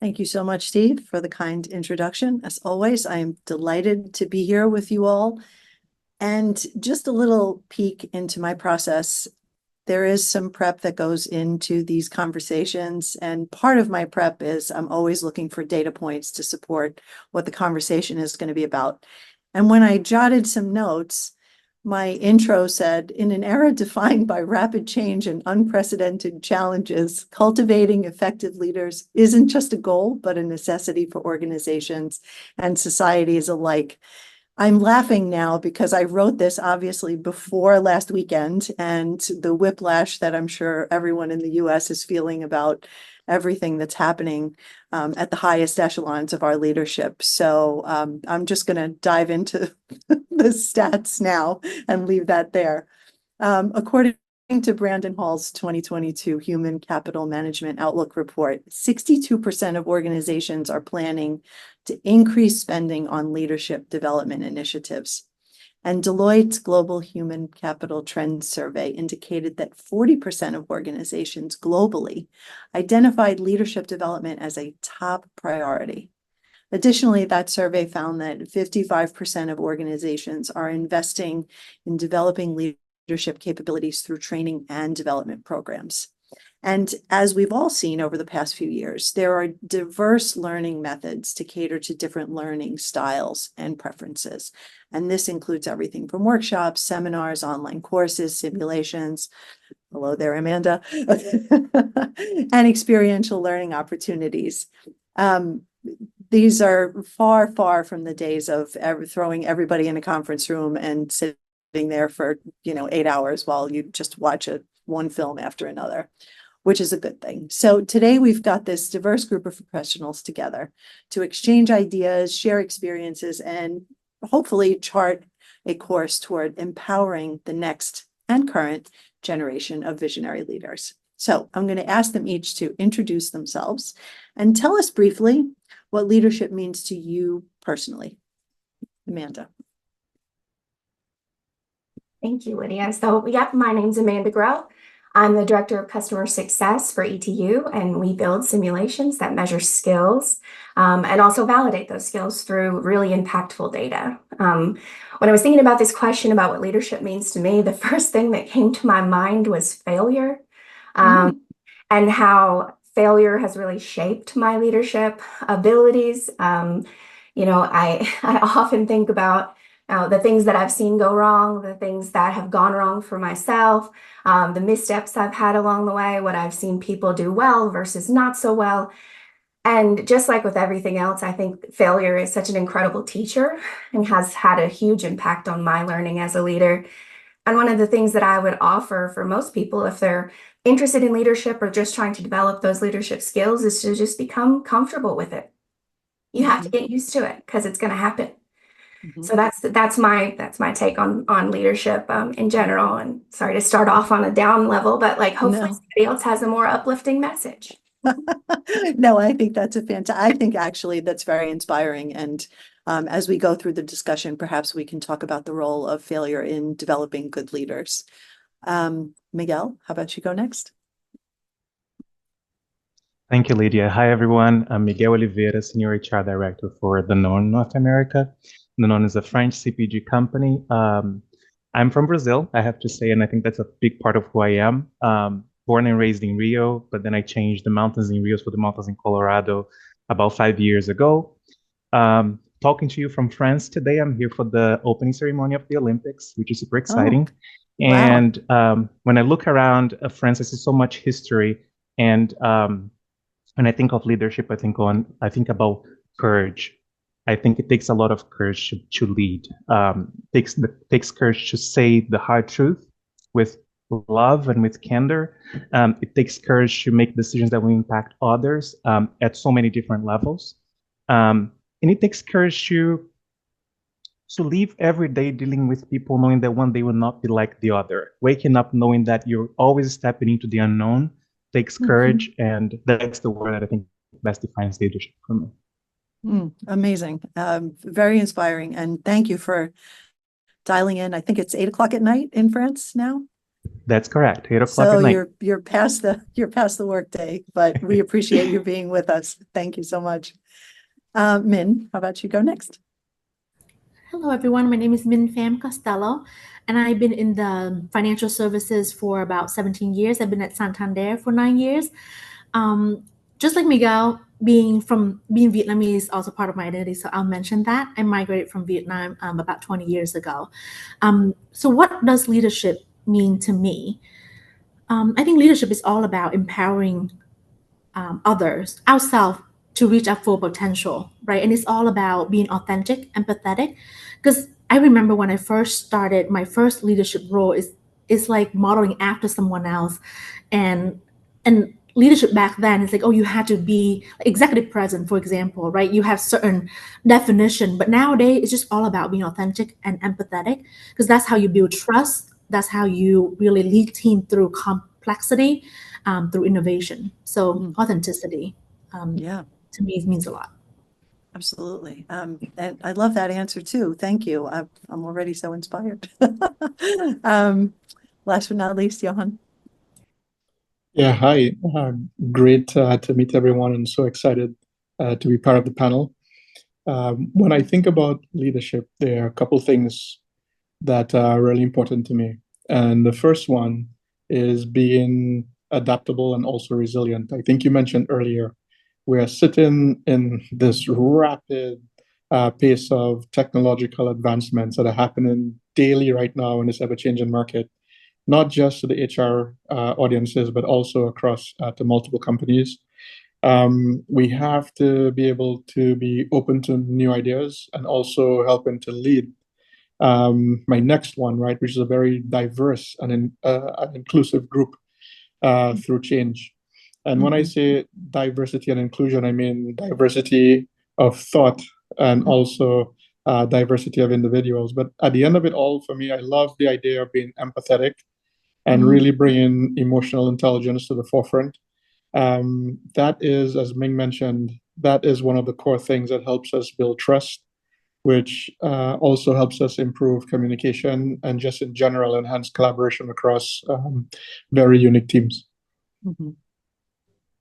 Thank you so much, Steve, for the kind introduction. As always, I am delighted to be here with you all. And just a little peek into my process. There is some prep that goes into these conversations. And part of my prep is I'm always looking for data points to support what the conversation is going to be about. And when I jotted some notes, my intro said, in an era defined by rapid change and unprecedented challenges, cultivating effective leaders isn't just a goal, but a necessity for organizations and societies alike. I'm laughing now because I wrote this obviously before last weekend and the whiplash that I'm sure everyone in the US is feeling about everything that's happening at the highest echelons of our leadership. So I'm just going to dive into the stats now and leave that there. According to Brandon Hall's 2022 Human Capital Management Outlook Report, 62% of organizations are planning to increase spending on leadership development initiatives. And Deloitte's Global Human Capital Trends Survey indicated that 40% of organizations globally identified leadership development as a top priority. Additionally, that survey found that 55% of organizations are investing in developing leadership capabilities through training and development programs. And as we've all seen over the past few years, there are diverse learning methods to cater to different learning styles and preferences. And this includes everything from workshops, seminars, online courses, simulations, hello there, Amanda, and experiential learning opportunities. These are far, far from the days of throwing everybody in a conference room and sitting there for 8 hours while you just watch one film after another, which is a good thing. So today we've got this diverse group of professionals together to exchange ideas, share experiences, and hopefully chart a course toward empowering the next and current generation of visionary leaders. So I'm going to ask them each to introduce themselves and tell us briefly what leadership means to you personally. Amanda. Thank you, Lydia. So, my name's Amanda Grell. I'm the Director of Customer Success for ETU, and we build simulations that measure skills and also validate those skills through really impactful data. When I was thinking about this question about what leadership means to me, the first thing that came to my mind was failure and how failure has really shaped my leadership abilities. I often think about the things that I've seen go wrong, the things that have gone wrong for myself, the missteps I've had along the way, what I've seen people do well versus not so well. And just like with everything else, I think failure is such an incredible teacher and has had a huge impact on my learning as a leader. And one of the things that I would offer for most people, if they're interested in leadership or just trying to develop those leadership skills, is to just become comfortable with it. You have to get used to it because it's going to happen. So that's my take on leadership in general. And sorry to start off on a down level, but hopefully somebody else has a more uplifting message. No, I think that's I think actually that's very inspiring. And as we go through the discussion, perhaps we can talk about the role of failure in developing good leaders. Miguel, how about you go next? Thank you, Lydia. Hi, everyone. I'm Miguel Oliveira, Senior HR Director for Danone North America. Danone is a French CPG company. I'm from Brazil, I have to say, and I think that's a big part of who I am. Born and raised in Rio, but then I changed the mountains in Rio for the mountains in Colorado about 5 years ago. Talking to you from France today, I'm here for the opening ceremony of the Olympics, which is super exciting. Oh, wow. And when I look around France, I see so much history. And when I think of leadership, I think about courage. I think it takes a lot of courage to lead. Takes courage to say the hard truth with love and with candor. It takes courage to make decisions that will impact others at so many different levels. And it takes courage to live every day dealing with people, knowing that one day will not be like the other. Waking up knowing that you're always stepping into the unknown takes courage, and that's the word that I think best defines leadership for me. Amazing. Very inspiring. And thank you for dialing in. I think it's 8 o'clock at night in France now. That's correct. 8 o'clock So at night. you're past the workday, but we appreciate you being with us. Thank you so much. Min, how about you go next? Hello, everyone. My name is Min Pham Costello, and I've been in the financial services for about 17 years. I've been at Santander for 9 years. Just like Miguel, being Vietnamese is also part of my identity, so I'll mention that. I migrated from Vietnam about 20 years ago. So what does leadership mean to me? I think leadership is all about empowering others, ourselves, to reach our full potential, right? And it's all about being authentic, empathetic. Because I remember when I first started, my first leadership role is like modeling after someone else, and leadership back then is like, oh, you had to be executive president, for example, right? You have certain definition, but nowadays it's just all about being authentic and empathetic, because that's how you build trust. That's how you really lead team through complexity, through innovation. So authenticity, Yeah, to me, means a lot. absolutely. And I love that answer too. Thank you. I'm already so inspired. Last but not least, Johan. Yeah, hi. Great to meet everyone, and so excited to be part of the panel. When I think about leadership, there are a couple things that are really important to me. And the first one is being adaptable and also resilient. I think you mentioned earlier, we are sitting in this rapid pace of technological advancements that are happening daily right now in this ever-changing market, not just to the HR audiences, but also across to multiple companies. We have to be able to be open to new ideas and also helping to lead my next one, right, which is a very diverse and an inclusive group through change. And when I say diversity and inclusion, I mean diversity of thought and also diversity of individuals. But at the end of it all, for me, I love the idea of being empathetic and really bringing emotional intelligence to the forefront. That is, as Ming mentioned, that is one of the core things that helps us build trust, which also helps us improve communication and just in general enhance collaboration across very unique teams.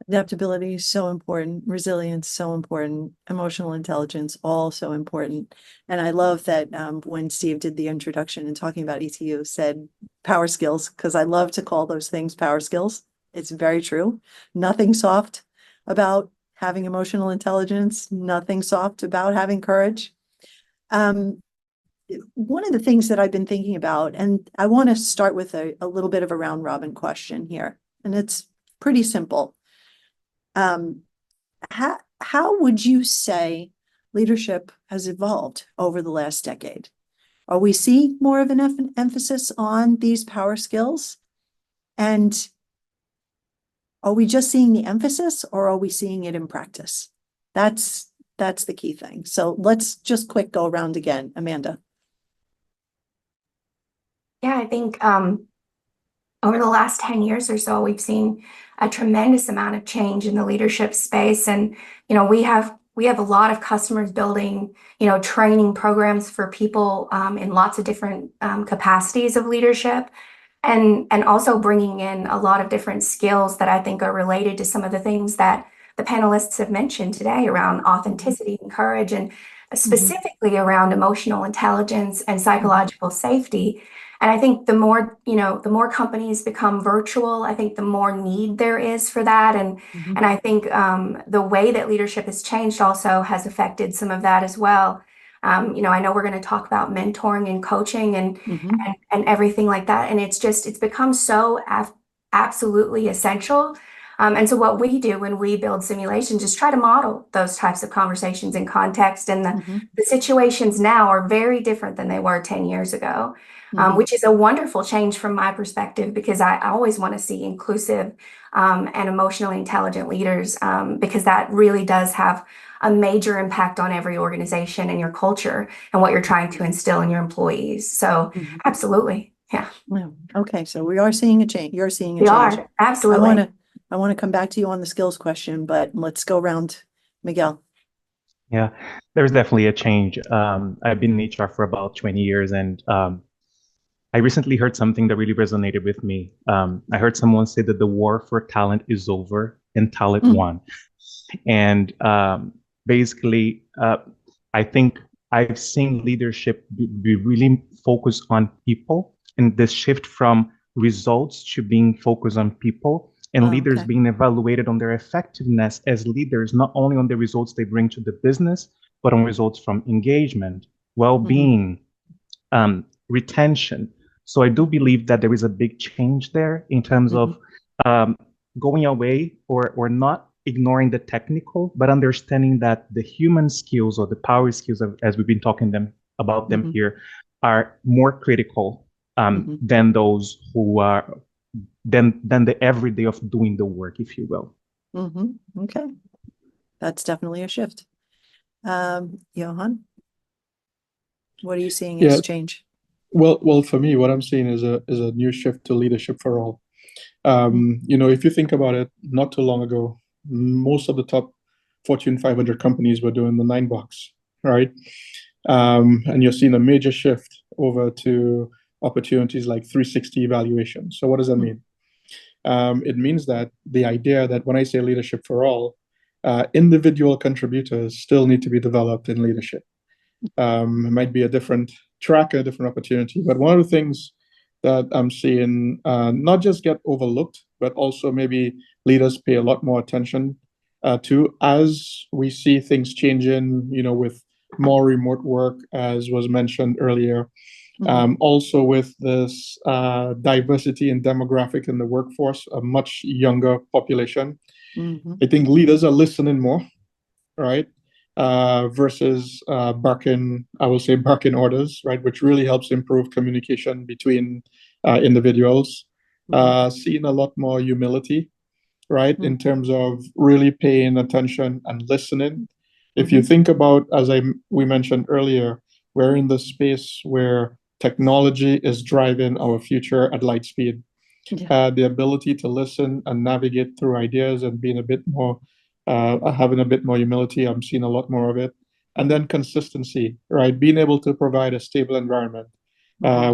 Adaptability is so important. Resilience so important. Emotional intelligence all so important. And I love that when Steve did the introduction and talking about ETU said power skills, because I love to call those things power skills. It's very true. Nothing soft about having emotional intelligence. Nothing soft about having courage. One of the things that I've been thinking about, and I want to start with a little bit of a round robin question here, and it's pretty simple. How would you say leadership has evolved over the last decade? Are we seeing more of an emphasis on these power skills? And are we just seeing the emphasis, or are we seeing it in practice? That's the key thing. So let's just quick go around again. Amanda. Yeah, I think over the last 10 years or so, we've seen a tremendous amount of change in the leadership space. And, we have a lot of customers building, training programs for people in lots of different capacities of leadership, and also bringing in a lot of different skills that I think are related to some of the things that the panelists have mentioned today around authenticity and courage, and specifically around emotional intelligence and psychological safety. And I think the more companies become virtual, I think the more need there is for that. And I think the way that leadership has changed also has affected some of that as well. I know we're going to talk about mentoring and coaching and everything like that. And it's become so absolutely essential. And so what we do when we build simulations is try to model those types of conversations in context. And the situations now are very different than they were 10 years ago, which is a wonderful change from my perspective, because I always want to see inclusive and emotionally intelligent leaders, because that really does have a major impact on every organization and your culture and what you're trying to instill in your employees. So absolutely. Yeah. Okay. So we are seeing a change. You're seeing a We change. are. Absolutely. I want to come back to you on the skills question, but let's go around. Miguel. Yeah, there's definitely a change. I've been in HR for about 20 years, and I recently heard something that really resonated with me. I heard someone say that the war for talent is over and talent won. And basically, I think I've seen leadership be really focused on people, and the shift from results to being focused on people, and leaders Okay. being evaluated on their effectiveness as leaders, not only on the results they bring to the business, but on results from engagement, well-being, retention. So I do believe that there is a big change there in terms of going away or not ignoring the technical, but understanding that the human skills or the power skills, as we've been talking about them here, are more critical than those who are than the everyday of doing the work, if you will. Okay, that's definitely a shift. Johan, what are you seeing as change? Well, for me, what I'm seeing is a new shift to leadership for all. If you think about it, not too long ago, most of the top Fortune 500 companies were doing the 9-box, right? And you're seeing a major shift over to opportunities like 360 evaluation. So what does that mean? It means that the idea that when I say leadership for all, individual contributors still need to be developed in leadership. It might be a different track, a different opportunity, but one of the things that I'm seeing not just get overlooked, but also maybe leaders pay a lot more attention to as we see things changing, with more remote work, as was mentioned earlier. Also with this diversity and demographic in the workforce, a much younger population. I think leaders are listening more, right? Versus barking orders, right? Which really helps improve communication between individuals. Seeing a lot more humility, right? In terms of really paying attention and listening. If you think about, as we mentioned earlier, we're in the space where technology is driving our future at light speed. The ability to listen and navigate through ideas and being a bit more having a bit more humility, I'm seeing a lot more of it. And then consistency, right? Being able to provide a stable environment.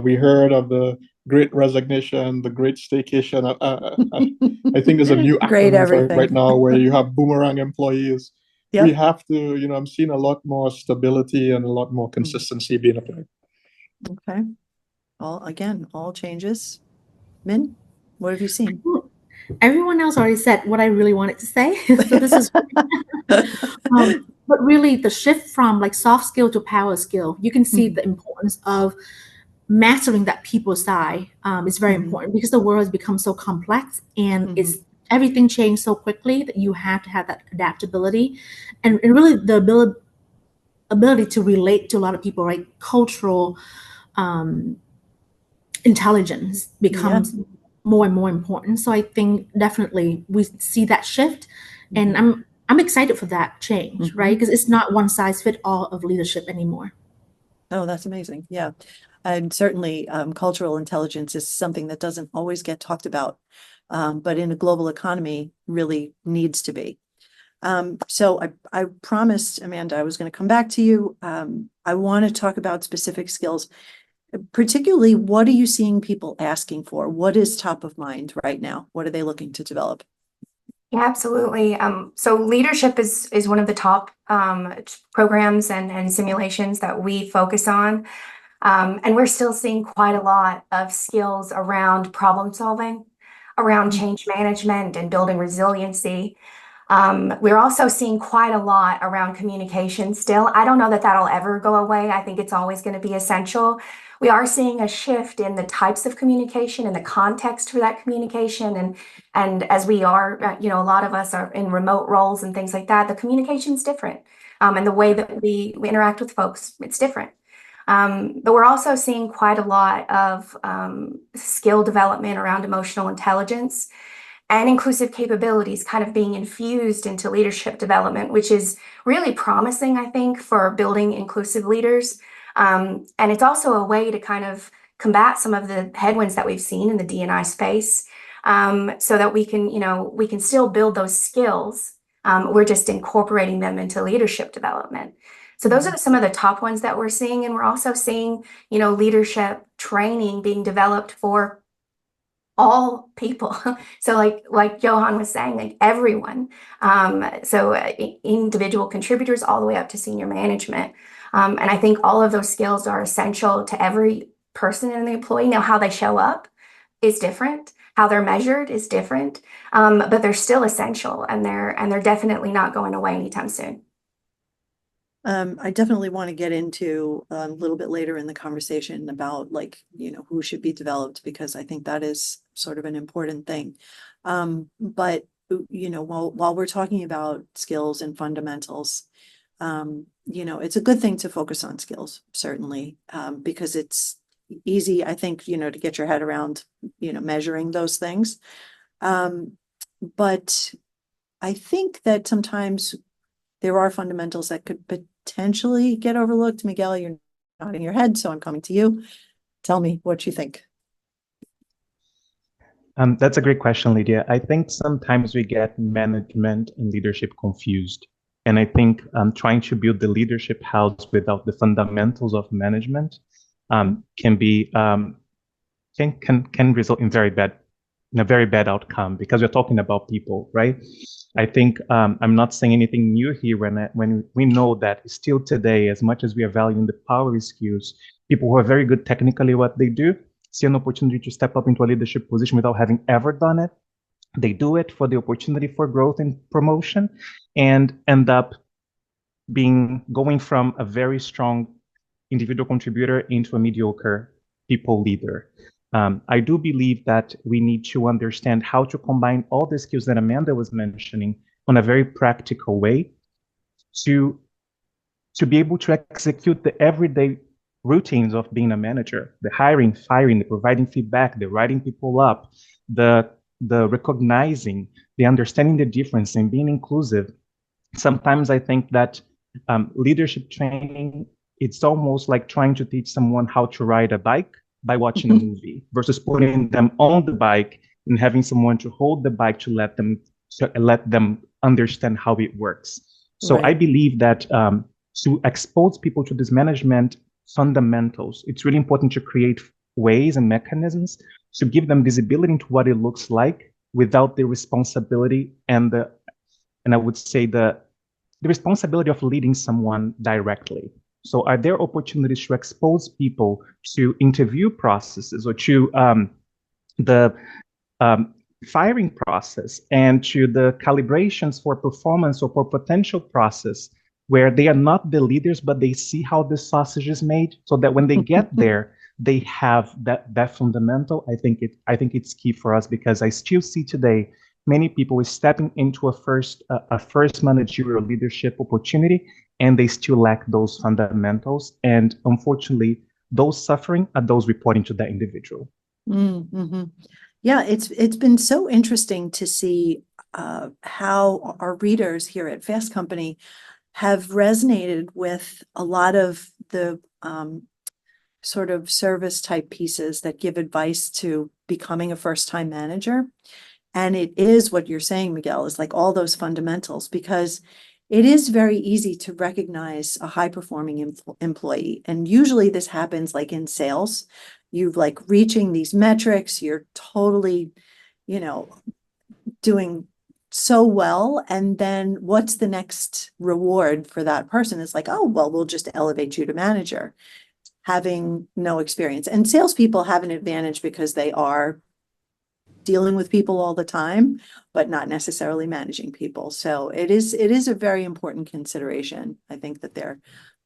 We heard of the great resignation, the great staycation. I think there's a new Great acronym right everything. now where you have boomerang employees. Yep. We have to, I'm seeing a lot more stability and a lot more consistency being applied. Okay. All changes. Min, what have you seen? Everyone else already said what I really wanted to say. So this is, but really the shift from like soft skill to power skill, you can see the importance of mastering that people side is very important because the world has become so complex and everything changed so quickly that you have to have that adaptability and really the ability to relate to a lot of people, right? Cultural intelligence becomes more and more important. So I think definitely we see that shift, and I'm excited for that change, right? Because it's not one size fit all of leadership anymore. Oh, that's amazing. Yeah. And certainly cultural intelligence is something that doesn't always get talked about, but in a global economy really needs to be. So I promised Amanda I was going to come back to you. I want to talk about specific skills. Particularly, what are you seeing people asking for? What is top of mind right now? What are they looking to develop? Yeah, absolutely. So leadership is one of the top programs and simulations that we focus on. And we're still seeing quite a lot of skills around problem solving, around change management and building resiliency. We're also seeing quite a lot around communication still. I don't know that that'll ever go away. I think it's always going to be essential. We are seeing a shift in the types of communication and the context for that communication. And as we are, a lot of us are in remote roles and things like that, the communication's different. And the way that we interact with folks, it's different. But we're also seeing quite a lot of skill development around emotional intelligence and inclusive capabilities kind of being infused into leadership development, which is really promising, I think, for building inclusive leaders. And it's also a way to kind of combat some of the headwinds that we've seen in the D&I space, so that we can still build those skills. We're just incorporating them into leadership development. So those are some of the top ones that we're seeing. And we're also seeing, leadership training being developed for all people. So like Johan was saying, like everyone. Individual contributors all the way up to senior management. And I think all of those skills are essential to every person in the employee. Now, how they show up is different. How they're measured is different. But they're still essential, and they're definitely not going away anytime soon. I definitely want to get into a little bit later in the conversation about who should be developed, because I think that is sort of an important thing. But while we're talking about skills and fundamentals, it's a good thing to focus on skills, certainly, because it's easy, I think, to get your head around, measuring those things. But I think that sometimes there are fundamentals that could potentially get overlooked. Miguel, you're nodding your head, so I'm coming to you. Tell me what you think. That's a great question, Lydia. I think sometimes we get management and leadership confused. And I think trying to build the leadership house without the fundamentals of management can result in a very bad outcome, because we're talking about people, right? I think I'm not saying anything new here when we know that still today, as much as we are valuing the power skills, people who are very good technically what they do see an opportunity to step up into a leadership position without having ever done it. They do it for the opportunity for growth and promotion, and end up going from a very strong individual contributor into a mediocre people leader. I do believe that we need to understand how to combine all the skills that Amanda was mentioning on a very practical way to be able to execute the everyday routines of being a manager: the hiring, firing, the providing feedback, the writing people up, the recognizing, the understanding the difference, and being inclusive. Sometimes I think that leadership training, it's almost like trying to teach someone how to ride a bike by watching a movie, versus putting them on the bike and having someone to hold the bike to let them understand how it works. So Right. I believe that to expose people to these management fundamentals, it's really important to create ways and mechanisms to give them visibility into what it looks like without the responsibility and I would say the responsibility of leading someone directly. So are there opportunities to expose people to interview processes, or to the firing process, and to the calibrations for performance or for potential process, where they are not the leaders, but they see how the sausage is made, so that when they get there, they have that fundamental. I think it's key for us, because I still see today many people is stepping into a first managerial leadership opportunity, and they still lack those fundamentals. And unfortunately, those suffering are those reporting to that individual. Mm-hmm. Yeah, it's been so interesting to see how our readers here at Fast Company have resonated with a lot of the sort of service type pieces that give advice to becoming a first-time manager. And it is what you're saying, Miguel, is like all those fundamentals, because it is very easy to recognize a high-performing employee. And usually this happens like in sales. You've like reaching these metrics, you're totally, doing so well. And then what's the next reward for that person? It's like, oh, well, we'll just elevate you to manager, having no experience. And salespeople have an advantage because they are dealing with people all the time, but not necessarily managing people. So it is a very important consideration. I think that there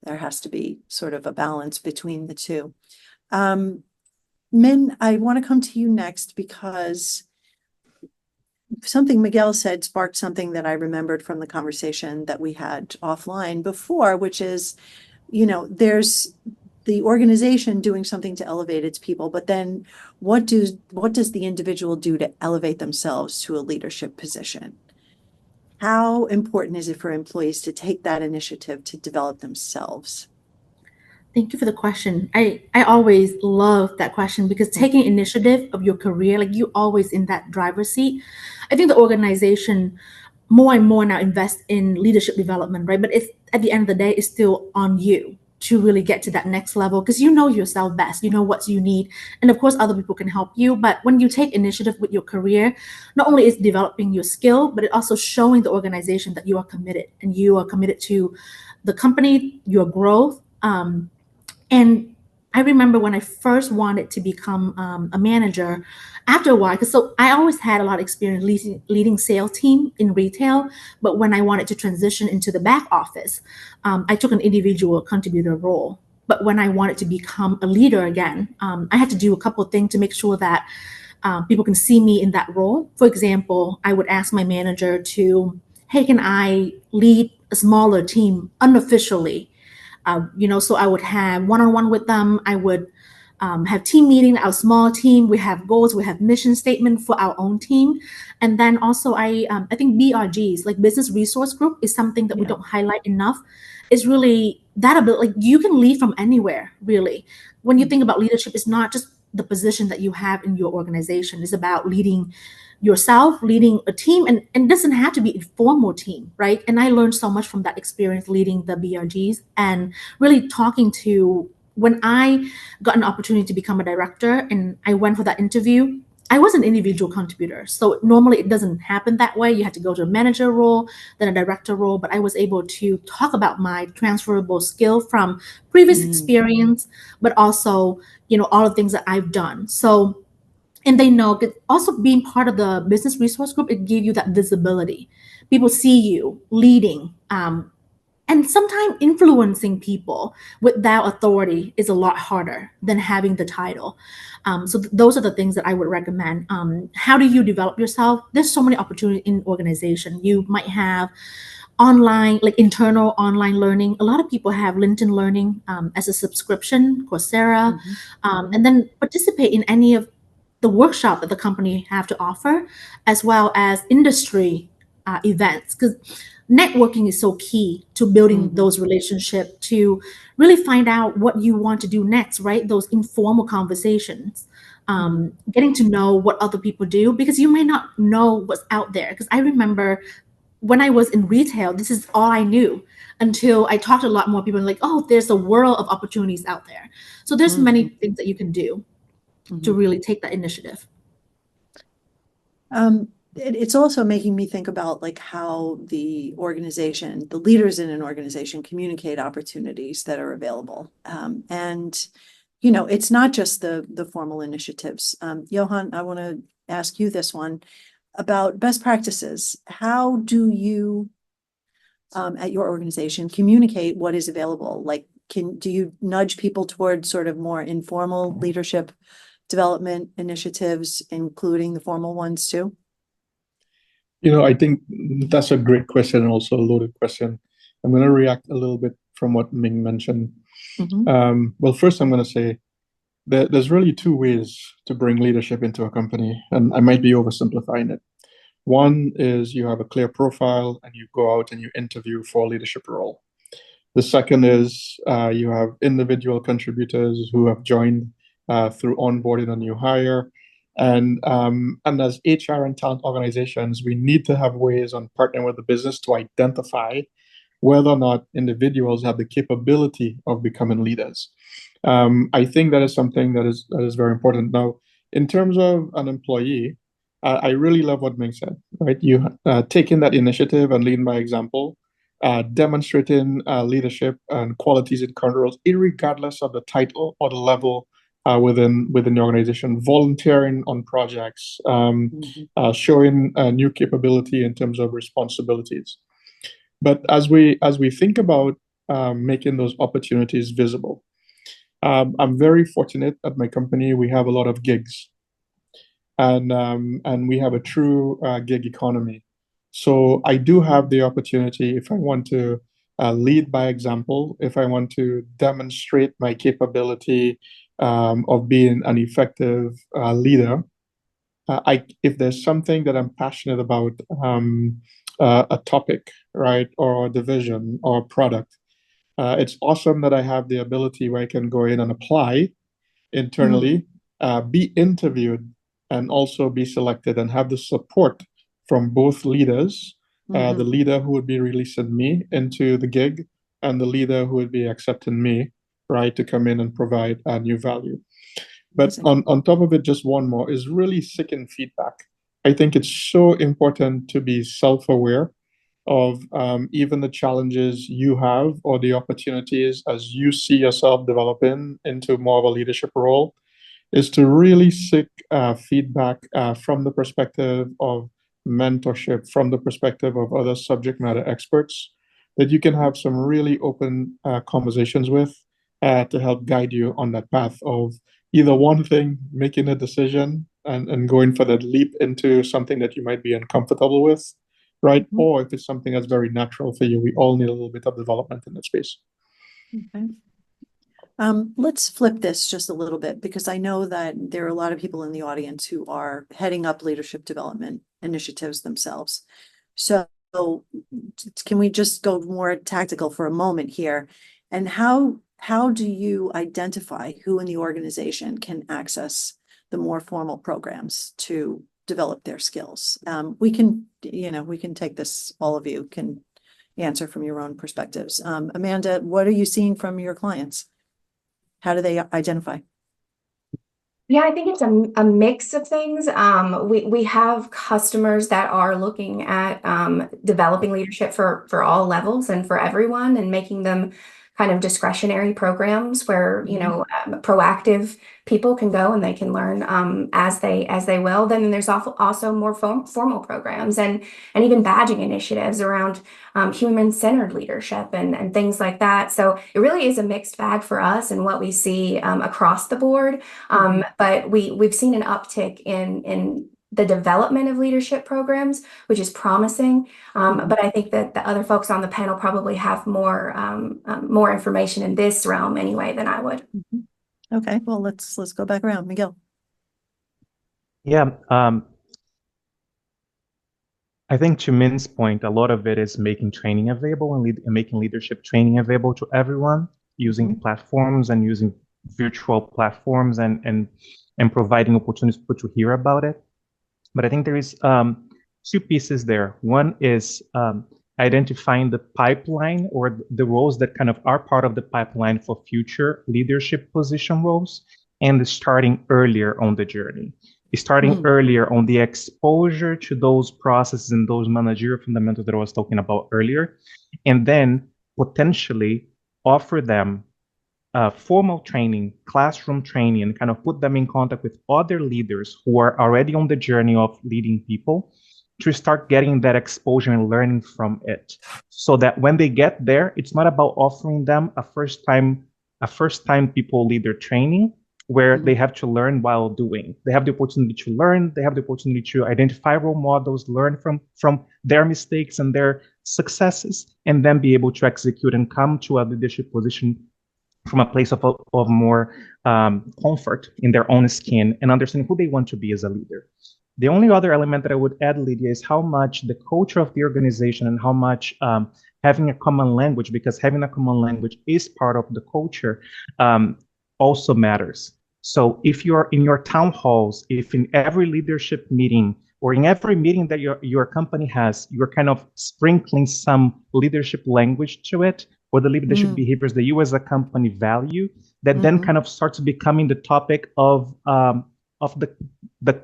has to be sort of a balance between the two. Min, I want to come to you next, because something Miguel said sparked something that I remembered from the conversation that we had offline before, which is, there's the organization doing something to elevate its people, but then what does the individual do to elevate themselves to a leadership position? How important is it for employees to take that initiative to develop themselves? Thank you for the question. I always love that question, because taking initiative of your career, like you're always in that driver's seat. I think the organization more and more now invest in leadership development, right? But it's at the end of the day, it's still on you to really get to that next level because you know yourself best, you know what you need. And of course, other people can help you. But when you take initiative with your career, not only is developing your skill, but it also showing the organization that you are committed and you are committed to the company, your growth. And I remember when I first wanted to become a manager, after a while, because so I always had a lot of experience leading sales team in retail, but when I wanted to transition into the back office, I took an individual contributor role. But when I wanted to become a leader again, I had to do a couple of things to make sure that people can see me in that role. For example, I would ask my manager to, hey, can I lead a smaller team unofficially? So I would have one-on-one with them. I would have team meeting, our small team. We have goals, we have mission statement for our own team. And then also I think BRGs, like business resource group, is something that we don't highlight enough. It's really that ability, like you can lead from anywhere, really. When you think about leadership, it's not just the position that you have in your organization. It's about leading yourself, leading a team, and it doesn't have to be a formal team, right? And I learned so much from that experience leading the BRGs and really talking to, when I got an opportunity to become a director and I went for that interview, I was an individual contributor. So normally it doesn't happen that way. You have to go to a manager role, then a director role, but I was able to talk about my transferable skill from previous experience, but also, all the things that I've done. So, and they know that also being part of the business resource group, it gives you that visibility. People see you leading, and sometimes influencing people without authority is a lot harder than having the title. So those are the things that I would recommend. How do you develop yourself? There's so many opportunities in organization. You might have online, like internal online learning. A lot of people have LinkedIn Learning as a subscription, Coursera, and then participate in any of the workshop that the company have to offer, as well as industry events, because networking is so key to building those relationships, to really find out what you want to do next, right? Those informal conversations, getting to know what other people do, because you may not know what's out there. Because I remember when I was in retail, this is all I knew until I talked to a lot more people and like, oh, there's a world of opportunities out there. So there's many things that you can do to really take that initiative. It's also making me think about like how the leaders in an organization communicate opportunities that are available. And it's not just the formal initiatives. Johan, I want to ask you this one about best practices. How do you at your organization communicate what is available? Like, do you nudge people towards sort of more informal leadership development initiatives, including the formal ones too? I think that's a great question and also a loaded question. I'm going to react a little bit from what Ming mentioned. Well, first, I'm going to say that there's really two ways to bring leadership into a company, and I might be oversimplifying it. One is you have a clear profile and you go out and you interview for a leadership role. The second is you have individual contributors who have joined through onboarding a new hire. And as HR and talent organizations, we need to have ways on partnering with the business to identify whether or not individuals have the capability of becoming leaders. I think that is something that is very important. Now, in terms of an employee, I really love what Ming said, right? You taking that initiative and leading by example, demonstrating leadership and qualities in current roles, irregardless of the title or the level within the organization, volunteering on projects, showing new capability in terms of responsibilities. But as we think about making those opportunities visible, I'm very fortunate at my company. We have a lot of gigs, and we have a true gig economy. So I do have the opportunity, if I want to lead by example, if I want to demonstrate my capability of being an effective leader, if there's something that I'm passionate about, a topic, right, or a division or a product, it's awesome that I have the ability where I can go in and apply internally, be interviewed, and also be selected and have the support from both leaders the leader who would be releasing me into the gig and the leader who would be accepting me, right, to come in and provide a new value. But Amazing. on top of it, just one more is really seeking feedback. I think it's so important to be self-aware of even the challenges you have or the opportunities as you see yourself developing into more of a leadership role, is to really seek feedback from the perspective of mentorship, from the perspective of other subject matter experts that you can have some really open conversations with to help guide you on that path of either one thing, making a decision and going for that leap into something that you might be uncomfortable with, right? Or if it's something that's very natural for you, we all need a little bit of development in that space. Okay. Let's flip this just a little bit, because I know that there are a lot of people in the audience who are heading up leadership development initiatives themselves. So can we just go more tactical for a moment here? And how do you identify who in the organization can access the more formal programs to develop their skills? We can take this, all of you can answer from your own perspectives. Amanda, what are you seeing from your clients? How do they identify? Yeah, I think it's a mix of things. We have customers that are looking at developing leadership for all levels and for everyone, and making them kind of discretionary programs where proactive people can go and they can learn as they will. Then there's also more formal programs and even badging initiatives around human-centered leadership and things like that. So it really is a mixed bag for us and what we see across the board. But we've seen an uptick in the development of leadership programs, which is promising. But I think that the other folks on the panel probably have more information in this realm anyway than I would. Okay, well, let's go back around. Miguel. Yeah, I think to Min's point, a lot of it is making training available and making leadership training available to everyone, using platforms and using virtual platforms and providing opportunities for people to hear about it. But I think there is two pieces there. One is identifying the pipeline or the roles that kind of are part of the pipeline for future leadership position roles, and starting earlier on the journey. Starting earlier on the exposure to those processes and those managerial fundamentals that I was talking about earlier, and then potentially offer them formal training, classroom training, and kind of put them in contact with other leaders who are already on the journey of leading people to start getting that exposure and learning from it. So that when they get there, it's not about offering them a first time people leader training where they have to learn while doing. They have the opportunity to learn, they have the opportunity to identify role models, learn from their mistakes and their successes, and then be able to execute and come to a leadership position from a place of more comfort in their own skin and understanding who they want to be as a leader. The only other element that I would add, Lydia, is how much the culture of the organization and how much having a common language, because having a common language is part of the culture, also matters. So if you're in your town halls, if in every leadership meeting or in every meeting that your company has, you're kind of sprinkling some leadership language to it, or the leadership behaviors that you as a company value, that then kind of starts becoming the topic of the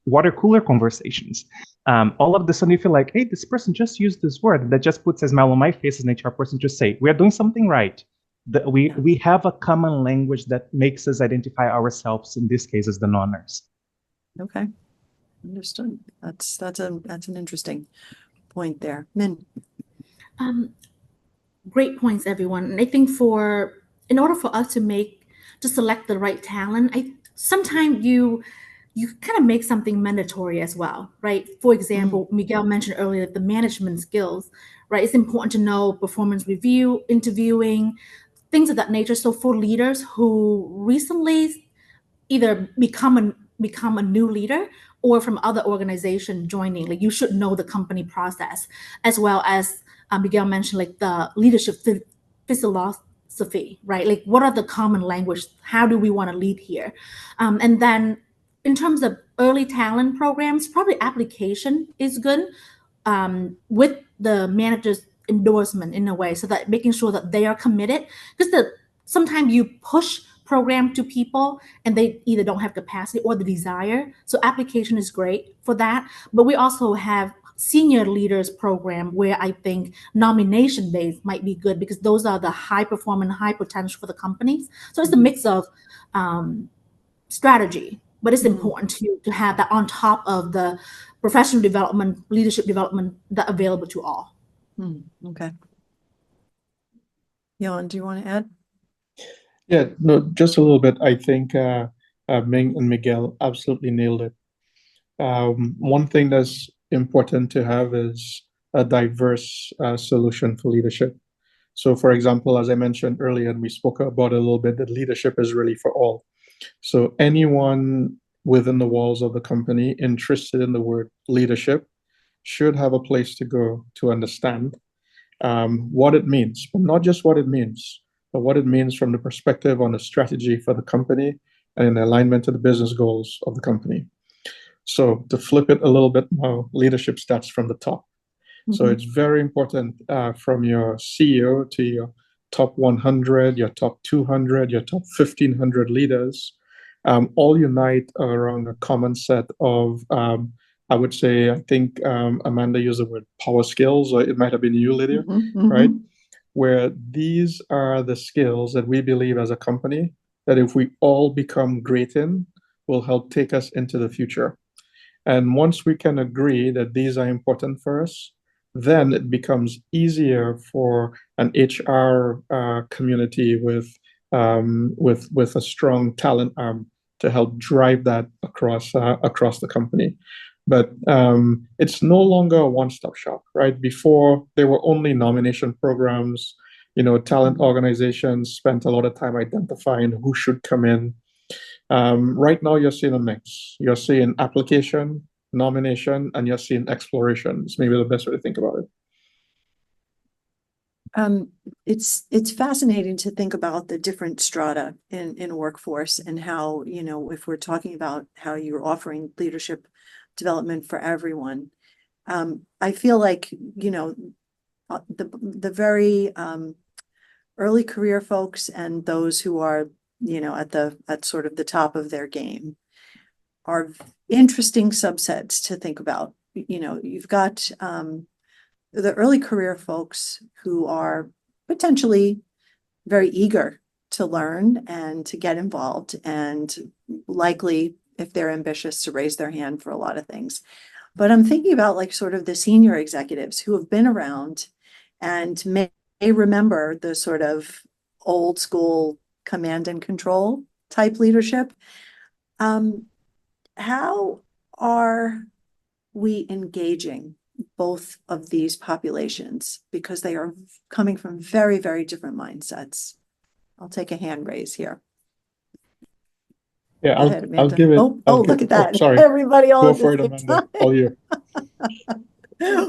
water cooler conversations. All of a sudden you feel like, hey, this person just used this word that just puts a smile on my face as an HR person to say, we're doing something right. We have a common language that makes us identify ourselves, in this case, as the non-nurse. Okay, understood. That's an interesting point there. Min. Great points, everyone. And I think in order for us to select the right talent, sometimes you kind of make something mandatory as well, right? For example, Miguel mentioned earlier the management skills, right? It's important to know performance review, interviewing, things of that nature. So for leaders who recently either become a new leader or from other organization joining, like you should know the company process, as well as Miguel mentioned, like the leadership philosophy, right? Like what are the common language? How do we want to lead here? And then in terms of early talent programs, probably application is good. with the manager's endorsement in a way, so that making sure that they are committed, because sometimes you push program to people and they either don't have capacity or the desire. So application is great for that. But we also have senior leaders program where I think nomination based might be good, because those are the high performing, high potential for the companies. So it's a mix of strategy, but it's important to have that on top of the professional development, leadership development that available to all. Okay. Jan, do you want to add? Yeah, no, just a little bit. I think Ming and Miguel absolutely nailed it. One thing that's important to have is a diverse solution for leadership. So, for example, as I mentioned earlier, and we spoke about it a little bit, that leadership is really for all. So anyone within the walls of the company interested in the word leadership should have a place to go to understand what it means, but not just what it means, but what it means from the perspective on the strategy for the company and in alignment to the business goals of the company. So to flip it a little bit more, leadership starts from the top. So it's very important from your CEO to your top 100, your top 200, your top 1,500 leaders, all unite around a common set of, I would say, I think Amanda used the word power skills, or it might have been you, Lydia, right? Where these are the skills that we believe as a company that if we all become great in, will help take us into the future. And once we can agree that these are important for us, then it becomes easier for an HR community with a strong talent arm to help drive that across the company. But it's no longer a one-stop shop, right? Before, there were only nomination programs. Talent organizations spent a lot of time identifying who should come in. Right now, you're seeing a mix. You're seeing application, nomination, and you're seeing exploration. It's maybe the best way to think about it. It's fascinating to think about the different strata in a workforce, and how, if we're talking about how you're offering leadership development for everyone, I feel like, the very early career folks and those who are, at sort of the top of their game are interesting subsets to think about. You've got the early career folks who are potentially very eager to learn and to get involved, and likely, if they're ambitious, to raise their hand for a lot of things. But I'm thinking about like sort of the senior executives who have been around and may remember the sort of old school command and control type leadership. How are we engaging both of these populations? Because they are coming from very, very different mindsets. I'll take a hand raise here. Yeah, Go ahead, I'll Amanda. give it. Look at that. Sorry. Everybody all Go at the for it, same Amanda. time. All you.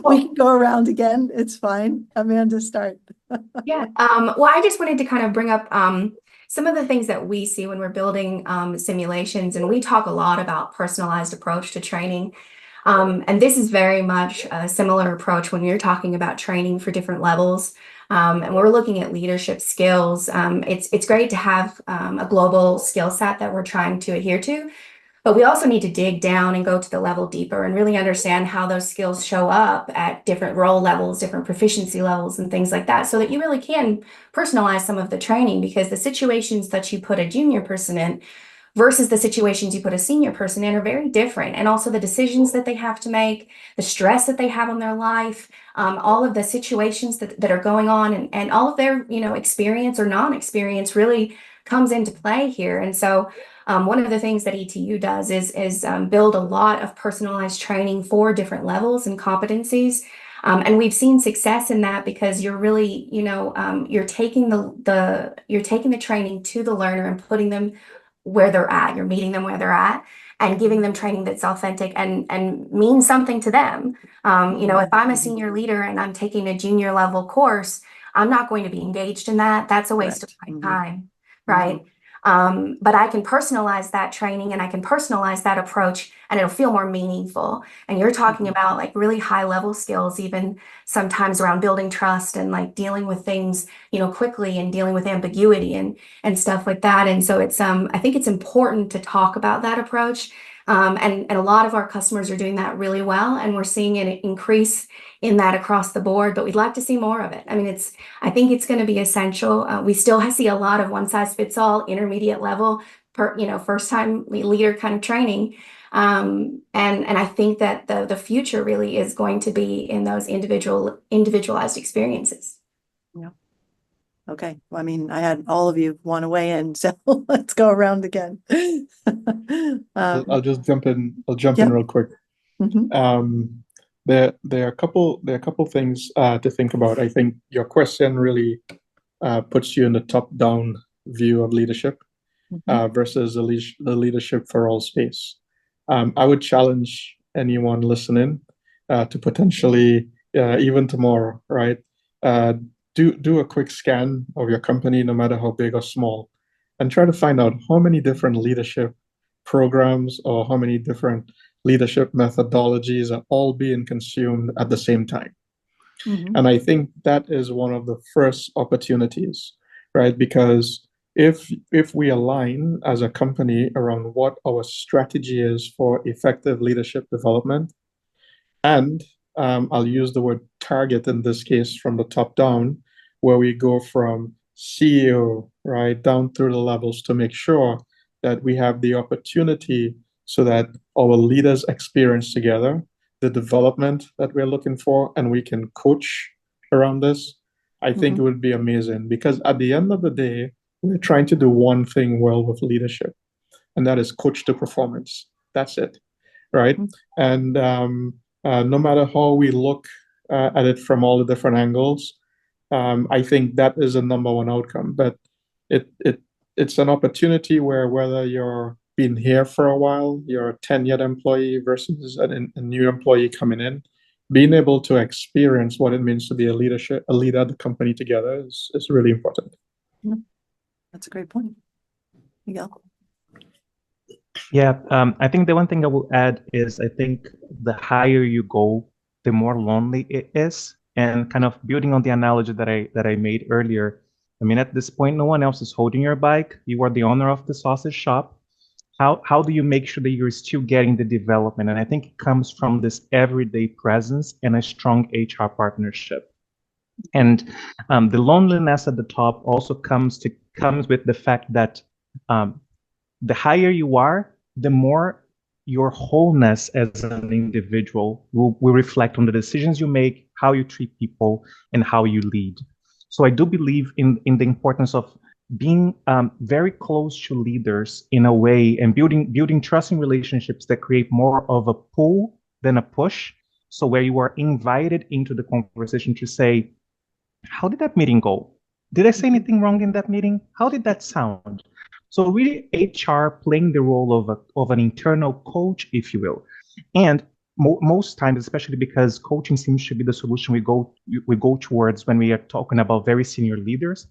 We can go around again. It's fine. Amanda, start. Yeah. Well, I just wanted to kind of bring up some of the things that we see when we're building simulations, and we talk a lot about personalized approach to training. And this is very much a similar approach when you're talking about training for different levels. And we're looking at leadership skills. It's great to have a global skill set that we're trying to adhere to, but we also need to dig down and go to the level deeper and really understand how those skills show up at different role levels, different proficiency levels, and things like that, so that you really can personalize some of the training, because the situations that you put a junior person in versus the situations you put a senior person in are very different. And also the decisions that they have to make, the stress that they have on their life, all of the situations that are going on, and all of their, experience or non-experience really comes into play here. And so one of the things that ETU does is build a lot of personalized training for different levels and competencies. And we've seen success in that, because you're really, you're taking the training to the learner and putting them where they're at. You're meeting them where they're at and giving them training that's authentic and means something to them. If I'm a senior leader and I'm taking a junior level course, I'm not going to be engaged in that. That's a waste of my time, right? But I can personalize that training and I can personalize that approach and it'll feel more meaningful. And you're talking about like really high level skills, even sometimes around building trust and like dealing with things, quickly and dealing with ambiguity and stuff like that. And so it's I think it's important to talk about that approach. And a lot of our customers are doing that really well, and we're seeing an increase in that across the board, but we'd like to see more of it. I mean, I think it's going to be essential. We still see a lot of one size fits all, intermediate level, first time leader kind of training. And I think that the future really is going to be in those individualized experiences. Yeah. Okay. Well, I mean, I had all of you want to weigh in, so let's go around again. I'll just jump in. I'll jump Yeah. in real quick. Mhm. There are a couple things to think about. I think your question really puts you in the top-down view of leadership versus the leadership for all space. I would challenge anyone listening to potentially even tomorrow, right? Do a quick scan of your company, no matter how big or small, and try to find out how many different leadership programs or how many different leadership methodologies are all being consumed at the same time. And I think that is one of the first opportunities, right? Because if we align as a company around what our strategy is for effective leadership development, and I'll use the word target in this case from the top down, where we go from CEO, right, down through the levels to make sure that we have the opportunity so that our leaders experience together the development that we're looking for and we can coach around this. I think it would be amazing, because at the end of the day, we're trying to do one thing well with leadership, and that is coach to performance. That's it, right? And no matter how we look at it from all the different angles, I think that is the number one outcome. But it's an opportunity where, whether you're been here for a while, you're a tenured employee versus a new employee coming in, being able to experience what it means to be a leader at the company together is really important. That's a great point. Miguel? Yeah, I think the one thing I will add is I think the higher you go, the more lonely it is. And kind of building on the analogy that I made earlier, I mean, at this point, no one else is holding your bike. You are the owner of the sausage shop. How do you make sure that you're still getting the development? And I think it comes from this everyday presence and a strong HR partnership. And the loneliness at the top also comes with the fact that the higher you are, the more your wholeness as an individual will reflect on the decisions you make, how you treat people, and how you lead. So I do believe in the importance of being very close to leaders in a way, and building trusting relationships that create more of a pull than a push. So where you are invited into the conversation to say, how did that meeting go? Did I say anything wrong in that meeting? How did that sound? So really HR playing the role of an internal coach, if you will. And most times, especially because coaching seems to be the solution we go towards when we are talking about very senior leaders,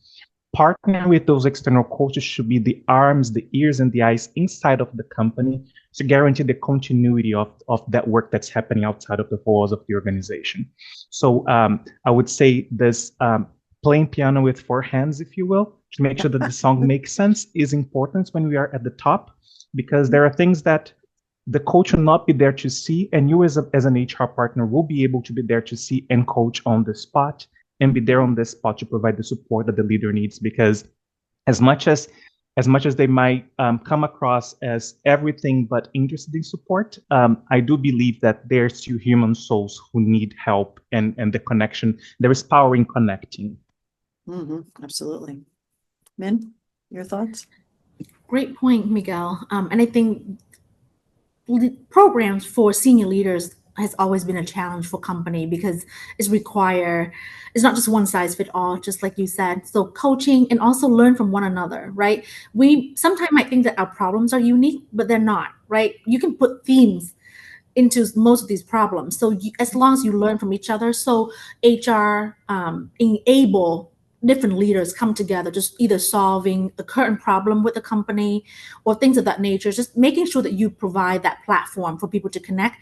partnering with those external coaches should be the arms, the ears, and the eyes inside of the company to guarantee the continuity of that work that's happening outside of the walls of the organization. So I would say this playing piano with four hands, if you will, to make sure that the song makes sense is important when we are at the top, because there are things that the coach will not be there to see, and you as an HR partner will be able to be there to see and coach on the spot, and be there on the spot to provide the support that the leader needs. Because as much as they might come across as everything but interested in support, I do believe that there's two human souls who need help, and the connection. There is power in connecting. Absolutely. Min, your thoughts? Great point, Miguel. And I think programs for senior leaders has always been a challenge for company, because it's not just one size fit all, just like you said. So coaching and also learn from one another, right? We sometimes might think that our problems are unique, but they're not, right? You can put themes into most of these problems. So as long as you learn from each other, so HR enable different leaders come together, just either solving a current problem with the company or things of that nature, just making sure that you provide that platform for people to connect,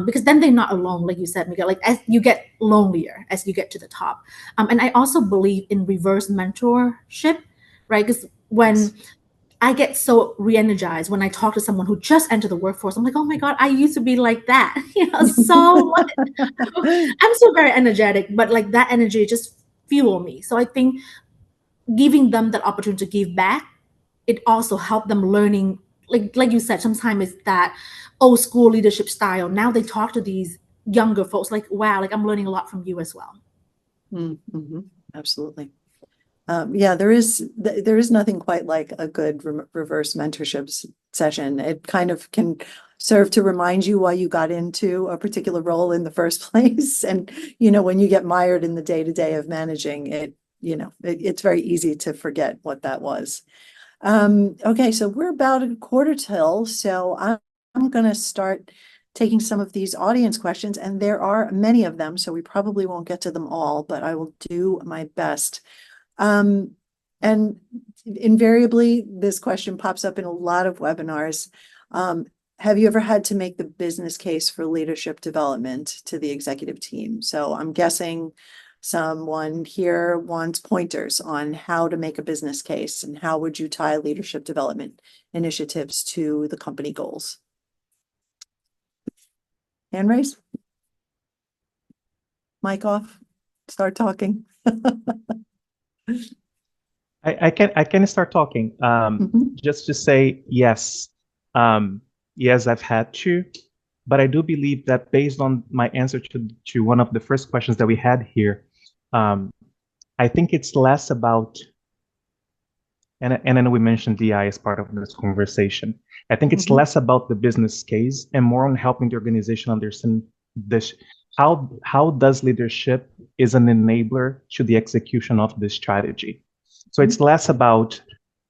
because then they're not alone, like you said, Miguel, like as you get lonelier as you get to the top. And I also believe in reverse mentorship, right? Because when I get so re-energized when I talk to someone who just entered the workforce. I'm like, oh my God, I used to be like that. So I'm still very energetic, but like that energy just fuel me. So I think giving them that opportunity to give back, it also helped them learning, like you said, sometimes it's that old school leadership style. Now they talk to these younger folks like, wow, like I'm learning a lot from you as well. Mm-hmm. Absolutely. Yeah, there is nothing quite like a good reverse mentorship session. It kind of can serve to remind you why you got into a particular role in the first place. And, when you get mired in the day-to-day of managing it, it's very easy to forget what that was. Okay, so we're about a quarter till, so I'm going to start taking some of these audience questions, and there are many of them, so we probably won't get to them all, but I will do my best. And invariably, this question pops up in a lot of webinars. Have you ever had to make the business case for leadership development to the executive team? So I'm guessing someone here wants pointers on how to make a business case and how would you tie leadership development initiatives to the company goals? Hand raise. Mic off. Start talking. I can start talking. Just to say yes. Yes, I've had to, but I do believe that based on my answer to one of the first questions that we had here, I think it's less about, and I know we mentioned DI as part of this conversation. I think it's less about the business case and more on helping the organization understand this. How does leadership is an enabler to the execution of this strategy? So it's less about,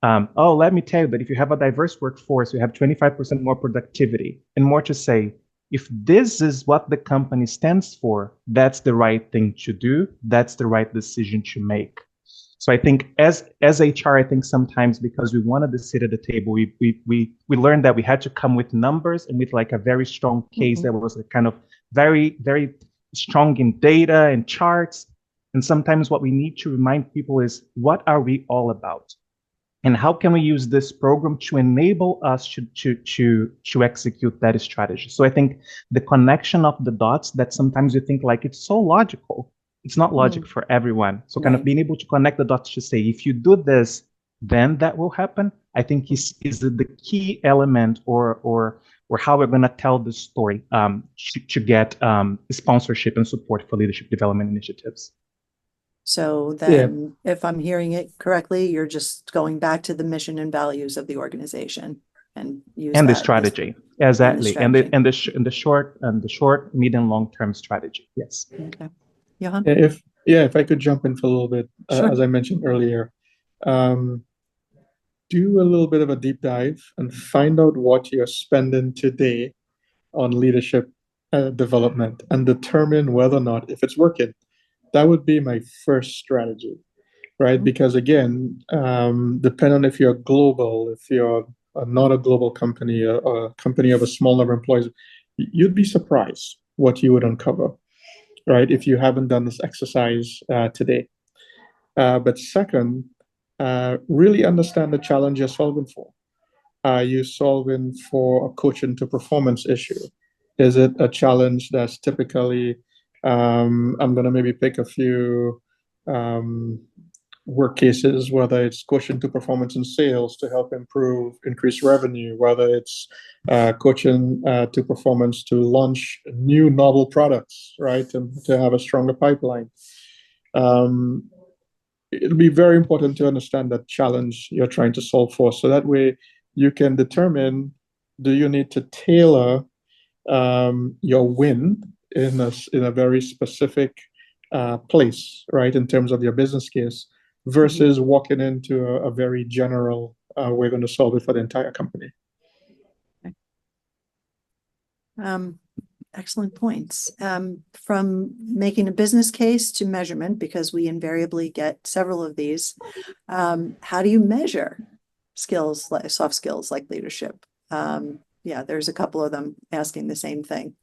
oh, let me tell you that if you have a diverse workforce, you have 25% more productivity, and more to say, if this is what the company stands for, that's the right thing to do. That's the right decision to make. So I think as HR, I think sometimes because we wanted to sit at the table, we learned that we had to come with numbers and with like a very strong case that was a kind of very, very strong in data and charts. And sometimes what we need to remind people is, what are we all about? And how can we use this program to enable us to execute that strategy? So I think the connection of the dots that sometimes you think like it's so logical, it's not logic for everyone. So kind of being able to connect the dots to say, if you do this, then that will happen, I think is the key element or how we're going to tell the story to get sponsorship and support for leadership development initiatives. So then, if I'm hearing it correctly, you're just going back to the mission and values of the organization and use and that the strategy, exactly, and the short, medium, long-term strategy. Yes. Okay, Johan. If I could jump in for a little bit, Sure. as I mentioned earlier, do a little bit of a deep dive and find out what you're spending today on leadership development and determine whether or not if it's working. That would be my first strategy, right? Because again, depending on if you're global, if you're not a global company, a company of a small number of employees, you'd be surprised what you would uncover, right? If you haven't done this exercise today. But second, really understand the challenge you're solving for. Are you solving for a coaching to performance issue? Is it a challenge that's typically, I'm going to maybe pick a few work cases, whether it's coaching to performance in sales to help increase revenue, whether it's coaching to performance to launch new novel products, right, to have a stronger pipeline. It'll be very important to understand that challenge you're trying to solve for, so that way you can determine, do you need to tailor your win in a very specific place, right, in terms of your business case, versus walking into a very general, we're going to solve it for the entire company. excellent points. From making a business case to measurement, because we invariably get several of these. How do you measure skills, like soft skills like leadership? Yeah, there's a couple of them asking the same thing.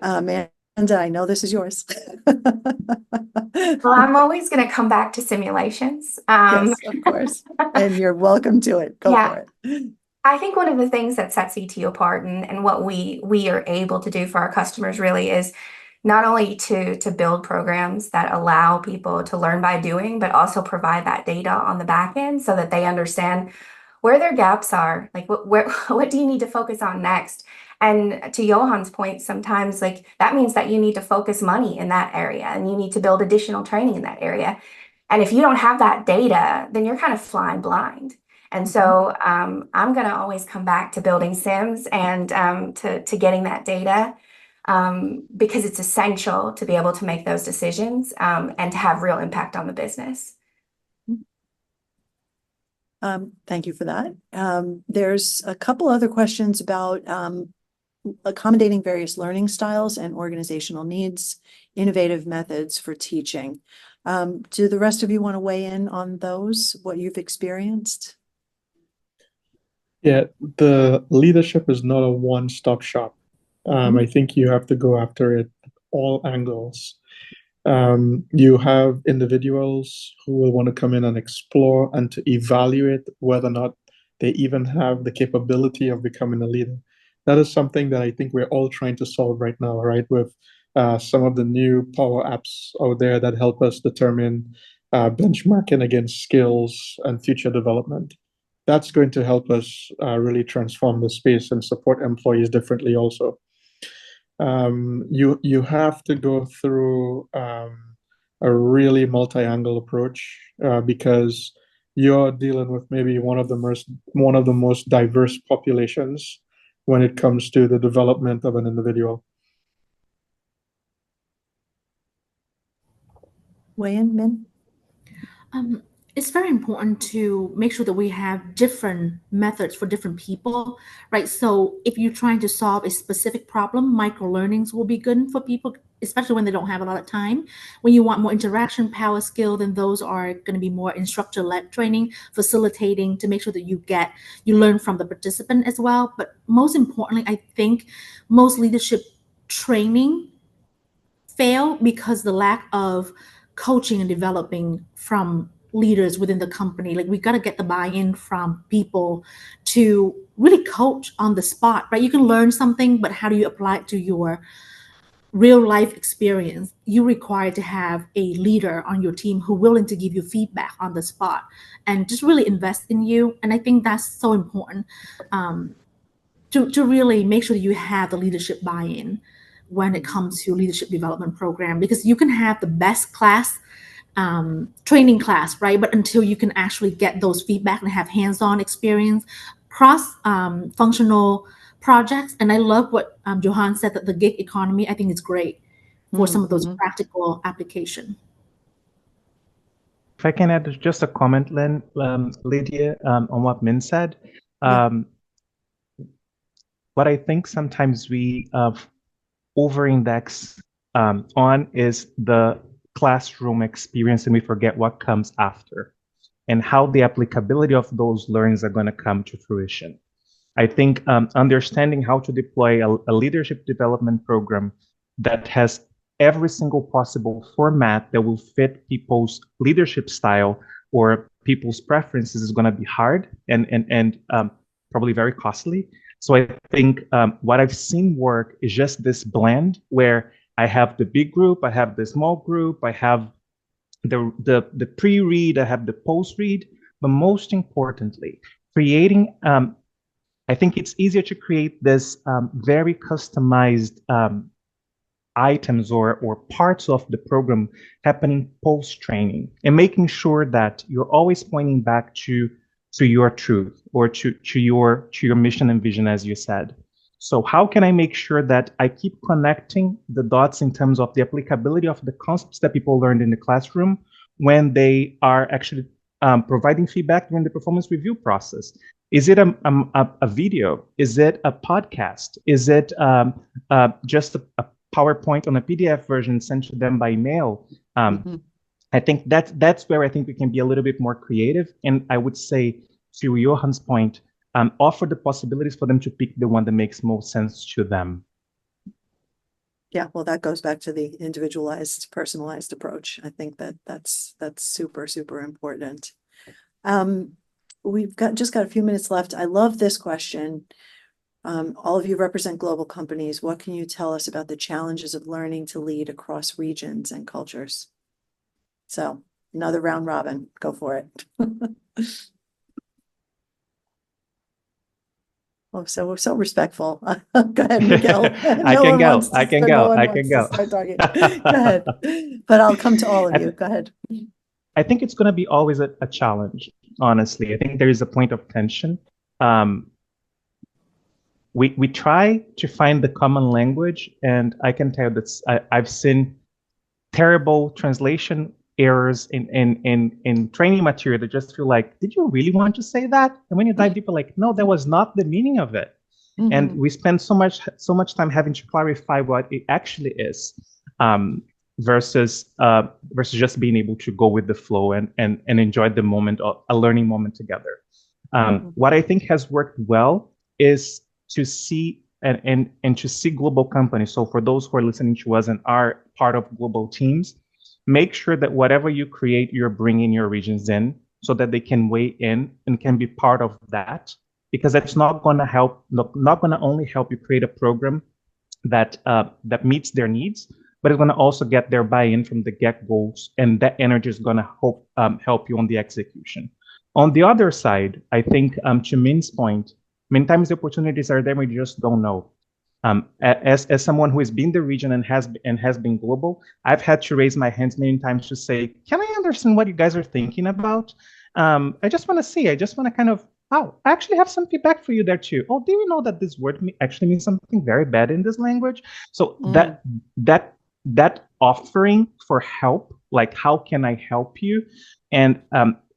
Amanda, I know this is yours. Well, I'm always going to come back to simulations. Yes, of course. And you're welcome to it. Go Yeah. for it. I think one of the things that sets ETU apart and what we are able to do for our customers really is not only to build programs that allow people to learn by doing, but also provide that data on the back end so that they understand where their gaps are, like what do you need to focus on next? And to Johan's point, sometimes like that means that you need to focus money in that area and you need to build additional training in that area. And if you don't have that data, then you're kind of flying blind. And so I'm going to always come back to building sims and to getting that data because it's essential to be able to make those decisions and to have real impact on the business. Thank you for that. There's a couple other questions about accommodating various learning styles and organizational needs, innovative methods for teaching. Do the rest of you want to weigh in on those, what you've experienced? Yeah, the leadership is not a one-stop shop. I think you have to go after it at all angles. You have individuals who will want to come in and explore and to evaluate whether or not they even have the capability of becoming a leader. That is something that I think we're all trying to solve right now, right? With some of the new power apps out there that help us determine benchmarking against skills and future development. That's going to help us really transform the space and support employees differently also. You have to go through a really multi-angle approach because you're dealing with maybe one of the most diverse populations when it comes to the development of an individual. Weigh in, Min? It's very important to make sure that we have different methods for different people, right? So if you're trying to solve a specific problem, micro learnings will be good for people, especially when they don't have a lot of time. When you want more interaction power skill, then those are going to be more instructor-led training, facilitating to make sure that you learn from the participant as well. But most importantly, I think most leadership training fail because the lack of coaching and developing from leaders within the company. Like we got to get the buy-in from people to really coach on the spot, right? You can learn something, but how do you apply it to your real life experience? You require to have a leader on your team who willing to give you feedback on the spot and just really invest in you. And I think that's so important to really make sure that you have the leadership buy-in when it comes to leadership development program, because you can have the best class training class, right? But until you can actually get those feedback and have hands-on experience, cross-functional projects. And I love what Johan said, that the gig economy, I think is great for some of those practical application. If I can add just a comment, Lydia, on what Min said. What I think sometimes we over-index on is the classroom experience, and we forget what comes after and how the applicability of those learnings are going to come to fruition. I think understanding how to deploy a leadership development program that has every single possible format that will fit people's leadership style or people's preferences is going to be hard and probably very costly. So I think what I've seen work is just this blend where I have the big group, I have the small group, I have the pre-read, I have the post-read, but most importantly, creating, I think it's easier to create this very customized items or parts of the program happening post-training and making sure that you're always pointing back to your truth or to your mission and vision, as you said. So how can I make sure that I keep connecting the dots in terms of the applicability of the concepts that people learned in the classroom when they are actually providing feedback during the performance review process? Is it a video? Is it a podcast? Is it just a PowerPoint on a PDF version sent to them by mail? Mhm. I think that's where I think we can be a little bit more creative. And I would say, to Johan's point, offer the possibilities for them to pick the one that makes most sense to them. Yeah, well, that goes back to the individualized, personalized approach. I think that's super, super important. We've just got a few minutes left. I love this question. All of you represent global companies. What can you tell us about the challenges of learning to lead across regions and cultures? So another round robin, go for it. Oh, so we're so respectful. Go ahead, Miguel. I can go. I can go. I can go. Start talking. Go ahead. But I'll come to all of you. Go ahead. I think it's going to be always a challenge, honestly. I think there is a point of tension. We try to find the common language, and I can tell that I've seen terrible translation errors in training material that just feel like, did you really want to say that? And when you dive deeper, like, no, that was not the meaning of it. And we spend so much time having to clarify what it actually is, versus just being able to go with the flow and enjoy the moment, of a learning moment together. What I think has worked well is to see and to see global companies. So for those who are listening to us and are part of global teams, make sure that whatever you create, you're bringing your regions in so that they can weigh in and can be part of that, because that's not going to help, not going to only help you create a program that meets their needs, but it's going to also get their buy-in from the get-go, and that energy is going to help you on the execution. On the other side, I think, to Min's point, many times the opportunities are there, we just don't know. As someone who has been the region and has been global, I've had to raise my hands many times to say, can I understand what you guys are thinking about? I just want to see, I just want to kind of, oh, I actually have some feedback for you there too. Oh, do you know that this word actually means something very bad in this language? So that offering for help, like, how can I help you? And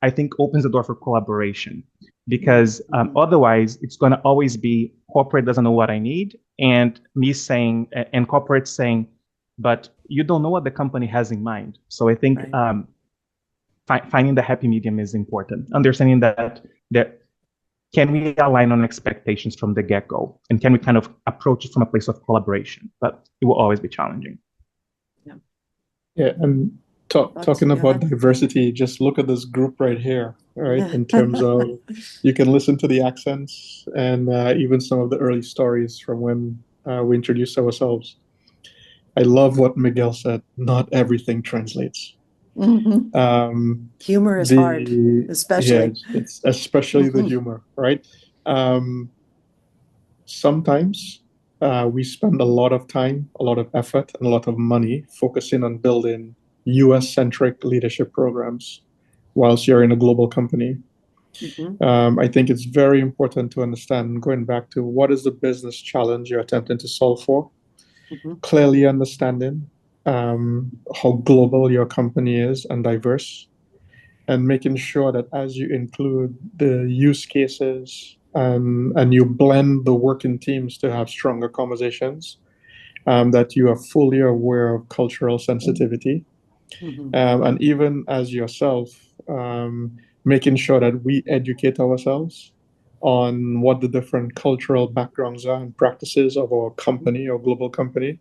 I think opens the door for collaboration, because otherwise it's going to always be corporate doesn't know what I need, and me saying, and corporate saying, but you don't know what the company has in mind. So I think finding the happy medium is important. Understanding that can we align on expectations from the get-go, and can we kind of approach it from a place of collaboration? But it will always be challenging. Yeah, and talking about diversity, just look at this group right here, right? In terms of, you can listen to the accents and even some of the early stories from when we introduced ourselves. I love what Miguel said. Not everything translates. Humor is hard, especially. Yeah, it's especially the humor, right? Sometimes we spend a lot of time, a lot of effort, and a lot of money focusing on building US-centric leadership programs whilst you're in a global company. I think it's very important to understand, going back to what is the business challenge you're attempting to solve for, clearly understanding how global your company is and diverse, and making sure that as you include the use cases and you blend the working teams to have stronger conversations, that you are fully aware of cultural sensitivity. And even as yourself, making sure that we educate ourselves on what the different cultural backgrounds are and practices of our company or global company,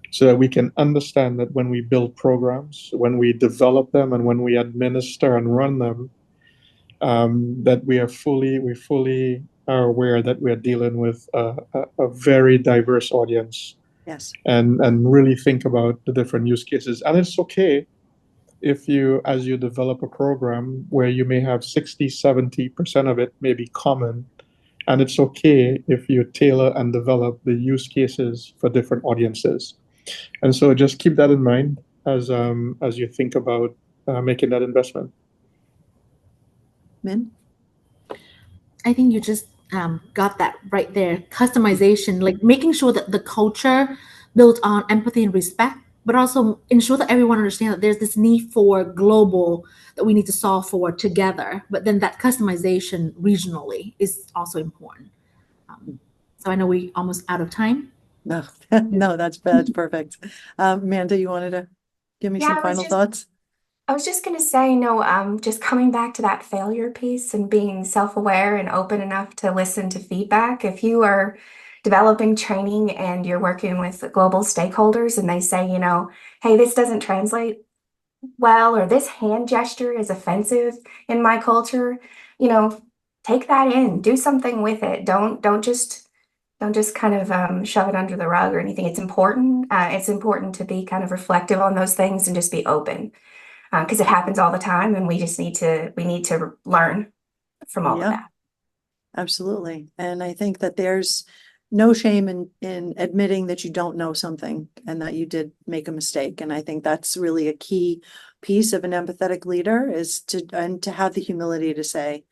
so that we can understand that when we build programs, when we develop them, and when we administer and run them, that we fully are aware that we are dealing with a very diverse audience. Yes. And really think about the different use cases. And it's okay if you, as you develop a program where you may have 60-70% of it may be common, and it's okay if you tailor and develop the use cases for different audiences. And so just keep that in mind as you think about making that investment. Min? I think you just got that right there. Customization, like making sure that the culture built on empathy and respect but also ensure that everyone understands that there's this need for global that we need to solve for together. But then that customization regionally is also important. So I know we almost out of time. No, no, that's perfect. Amanda, you wanted to give me Yeah, some I was final just thoughts? I was just gonna say, just coming back to that failure piece and being self-aware and open enough to listen to feedback. If you are developing training and you're working with global stakeholders and they say, hey, this doesn't translate well, or this hand gesture is offensive in my culture, take that in, do something with it. Don't just kind of shove it under the rug or anything. It's important. It's important to be kind of reflective on those things and just be open because it happens all the time, and we need to learn from all of Yeah, that. absolutely. And I think that there's no shame in admitting that you don't know something and that you did make a mistake. And I think that's really a key piece of an empathetic leader is to have the humility to say,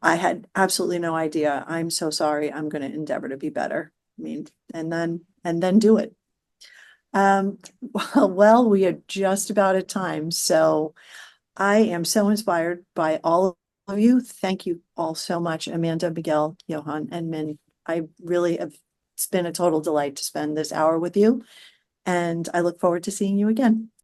I had absolutely no idea. I'm so sorry. I'm going to endeavor to be better. I mean, and then do it. Well, we are just about at time. So I am so inspired by all of you. Thank you all so much, Amanda, Miguel, Johan, and Min. I really have, it's been a total delight to spend this hour with you. And I look forward to seeing you again.